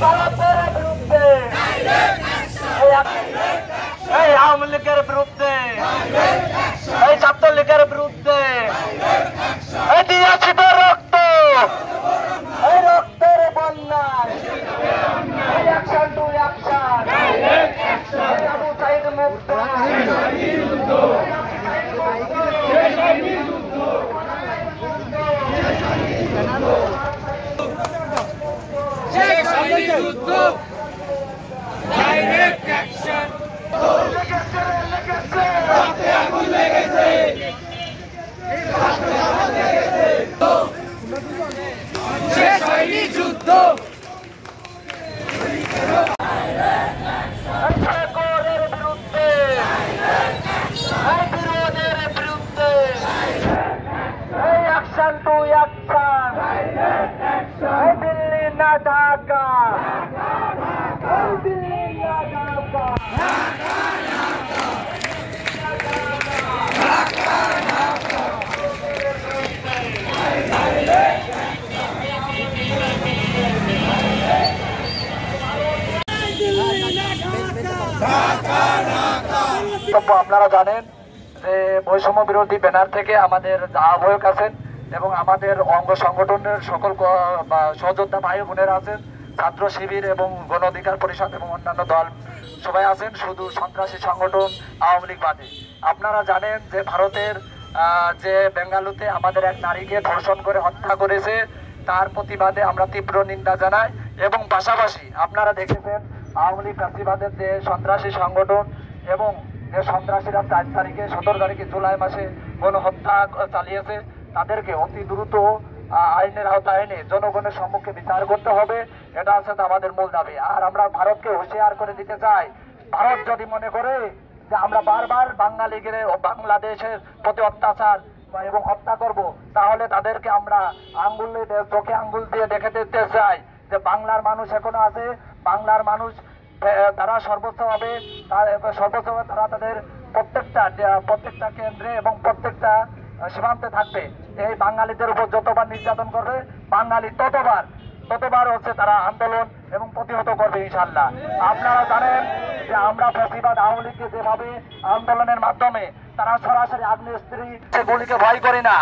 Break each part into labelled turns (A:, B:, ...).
A: ভারতের বিরুদ্ধে আওয়ামী লীগের বিরুদ্ধে ছাত্রলীগের বিরুদ্ধে দিয়েছি তো রক্ত রক্তের বন্যায় action to action Abu Sayeed মুক্ত যুদ্ধ ডাইরেক্ট অ্যাকশন আগুন লেগেছে শেষ হয়নি যুদ্ধ বিরোধের বিরুদ্ধে অ্যাকশন টু অ্যাকশন দিল্লি না ঢাকা দিল্লি না ঢাকা আপনারা জানেন যে বৈষম্য বিরোধী ব্যানার থেকে আমাদের আহ্বায়ক আছেন এবং আমাদের অঙ্গ সংগঠনের সকল সহযোদ্ধা ভাই বোনেরা আছেন, ছাত্র শিবির এবং গণ অধিকার পরিষদ এবং অন্যান্য দল সবাই আছেন, শুধু সন্ত্রাসী সংগঠন আওয়ামী লীগ বাদে। আপনারা জানেন যে ভারতের যে বেঙ্গালুরুতে আমাদের এক নারীকে ধর্ষণ করে হত্যা করেছে, তার প্রতিবাদে আমরা তীব্র নিন্দা জানাই। এবং পাশাপাশি আপনারা দেখেছেন আওয়ামী লীগ ফ্যাসিবাদের যে সন্ত্রাসী সংগঠন এবং যে সন্ত্রাসীরা 4 তারিখে 17 তারিখে জুলাই মাসে গণহত্যা চালিয়েছে, তাদেরকে অতি দ্রুত আইনের আওতায় এনে জনগণের সম্মুখে বিচার করতে হবে। এটা আছে আমাদের মূল দাবি। আর আমরা ভারতকে হুঁশিয়ার করে দিতে চাই, ভারত যদি মনে করে যে আমরা বারবার বাঙালিদের বাংলাদেশের প্রতি অত্যাচার এবং হত্যা করব, তাহলে তাদেরকে আমরা চোখে আঙ্গুল দিয়ে দেখে দিতে চাই যে বাংলার মানুষ এখনো আছে, বাংলার মানুষ তারা সর্বোচ্চভাবে তারা তাদের প্রত্যেকটা কেন্দ্রে এবং প্রত্যেকটা সীমান্তে থাকবে। এই বাঙালিদের উপর যতবার নির্যাতন করবে, বাঙালি ততবার হচ্ছে তারা আন্দোলন এবং প্রতিহত করবে ইনশাল্লাহ। আপনারা জানেন যে আমরা ফ্যাসিবাদ আওয়ামী লীগকে যেভাবে আন্দোলনের মাধ্যমে তারা সরাসরি আগ্নেয়াস্ত্র সেগুলিকে ভয় করি না,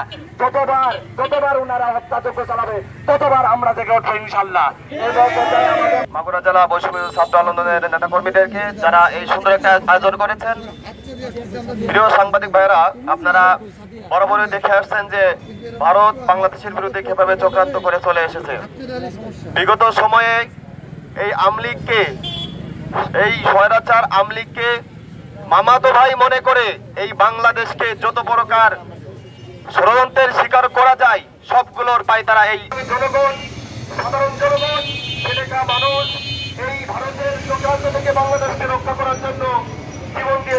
A: যতবার ওনারা হত্যাযজ্ঞ চালাবে ততবার আমরা জেগে উঠবো ইনশাল্লাহ। মাগুরা জেলা বৈষম্য ছাত্র আন্দোলনের নেতা কর্মীদেরকে যারা এই সুন্দর একটা আয়োজন করেছেন, প্রিয় সাংবাদিক ভাইয়েরা, আপনারা বরাবরই দেখে আসছেন যে ভারত বাংলাদেশের বিরুদ্ধে কিভাবে চক্রান্ত করে চলে এসেছে। বিগত সময়ে এই আওয়ামী লীগকে, এই স্বৈরাচার আওয়ামী লীগকে মামাতো ভাই মনে করে এই বাংলাদেশকে যত প্রকার ষড়যন্ত্রের শিকার করা যায় সবগুলোর পায়তারা এই জনগণ, সাধারণ জনগণ, এলাকা মানুষ এই ভারতের চক্রান্ত থেকে বাংলাদেশকে রক্ষা করার জন্য জীবন দিয়ে